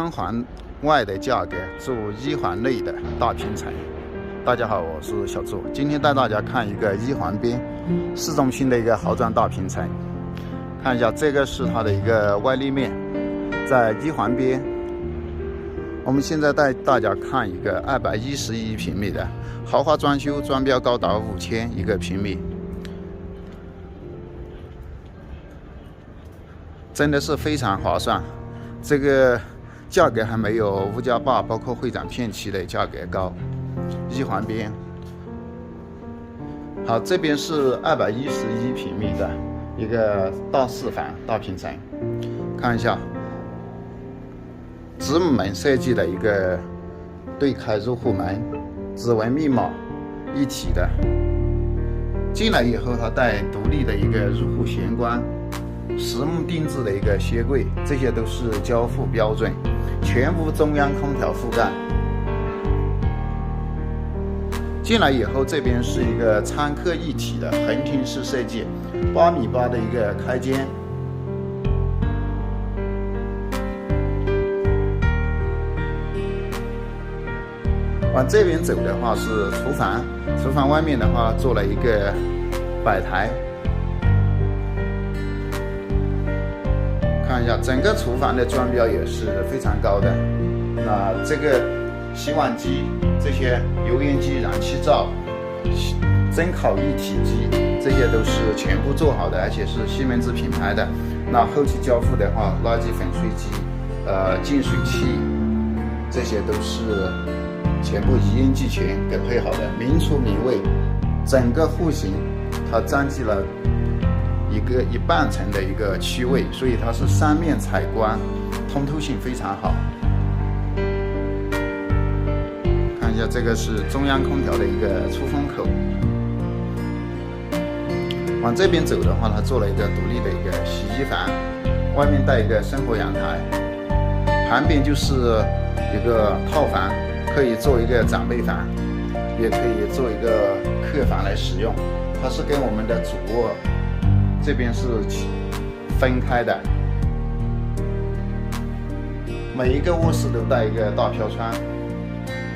3环外的价格住1环内的大平层。大家好，我是小朱，今天带大家看一个1环边市中心的一个豪装大平层。看一下，这个是它的一个外立面，在1环边。我们现在带大家看一个211平米的豪华装修，装标高达5000一个平米，真的是非常划算。这个价格还没有物价坝包括会展片区的价格高。1环边，好，这边是211平米的一个大4房大平层，看一下。子母门设计的一个对开入户门，指纹密码一体的。进来以后，它带独立的一个入户玄关，实木定制的一个鞋柜，这些都是交付标准，全屋中央空调覆盖。进来以后，这边是一个餐客一体的横厅式设计，8.8米的一个开间。往这边走的话是厨房，厨房外面的话做了一个摆台。看一下整个厨房的装标也是非常高的。那这个洗碗机、这些油烟机、燃气灶、蒸烤一体机，这些都是全部做好的，而且是西门子品牌的。那后期交付的话，垃圾粉碎机、净水器，这些都是全部一应俱全，给配好的，明厨明卫。整个户型它占据了一半层的一个区位，所以它是3面采光，通透性非常好。看一下，这个是中央空调的一个出风口。往这边走的话，它做了一个独立的一个洗衣房，外面带一个生活阳台，旁边就是一个套房。可以做一个长辈房，也可以做一个客房来使用。它是跟我们的主卧这边是分开的，每一个卧室都带一个大飘窗，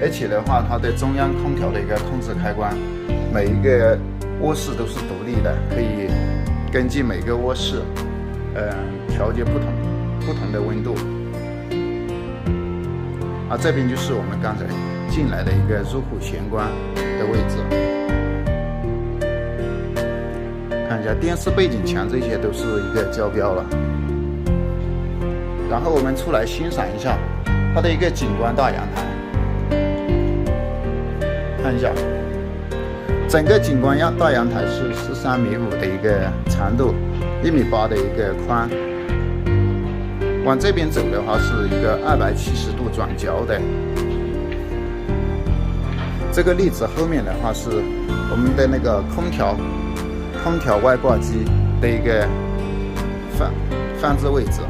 而且的话，它的中央空调的一个控制开关，每一个卧室都是独立的，可以根据每个卧室，调节不同的温度。这边就是我们刚才进来的一个入户玄关的位置。看一下电视背景墙，这些都是一个交标了。然后我们出来欣赏一下它的一个景观大阳台。看一下，整个景观大阳台是13.5米的一个长度，1.8米的一个宽。往这边走的话是一个270度转角的，这个例子后面的话是我们的那个空调外挂机的一个放置位置。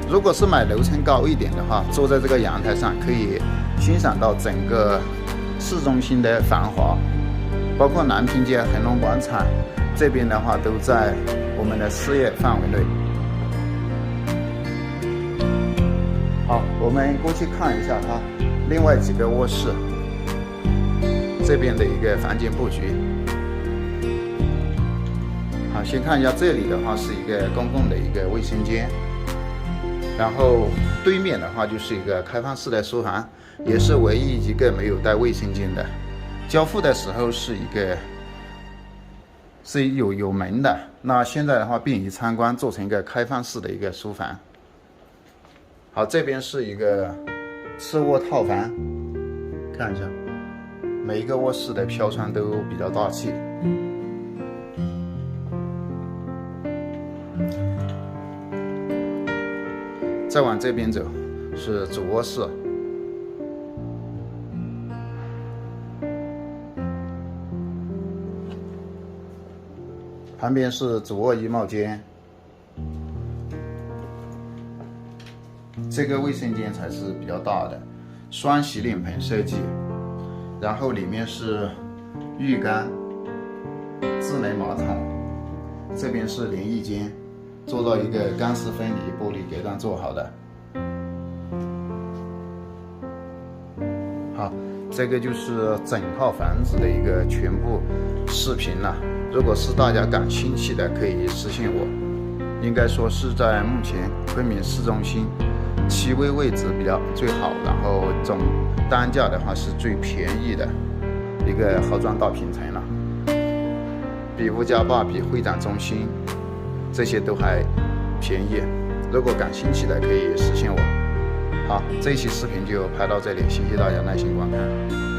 如果是买楼层高一点的话，坐在这个阳台上可以欣赏到整个市中心的繁华，包括南平街、恒隆广场这边的话都在我们的视野范围内。好，我们过去看一下它另外几个卧室这边的一个房间布局。好，先看一下这里的话是一个公共的一个卫生间，然后对面的话就是一个开放式的书房，也是唯一一个没有带卫生间的。交付的时候是有门的，那现在的话便于参观，做成一个开放式的一个书房。好，这边是一个次卧套房，看一下，每一个卧室的飘窗都比较大气。再往这边走是主卧室，旁边是主卧衣帽间。这个卫生间才是比较大的，双洗脸盆设计，然后里面是浴缸、智能马桶，这边是淋浴间，做到一个干湿分离，玻璃隔断做好的。好，这个就是整套房子的一个全部视频了。如果是大家感兴趣的，可以私信我。应该说是在目前昆明市中心7位位置比较最好，然后总单价的话是最便宜的一个豪装大平层了，比物价坝、比会展中心这些都还便宜。如果感兴趣的可以私信我。好，这期视频就拍到这里，谢谢大家耐心观看。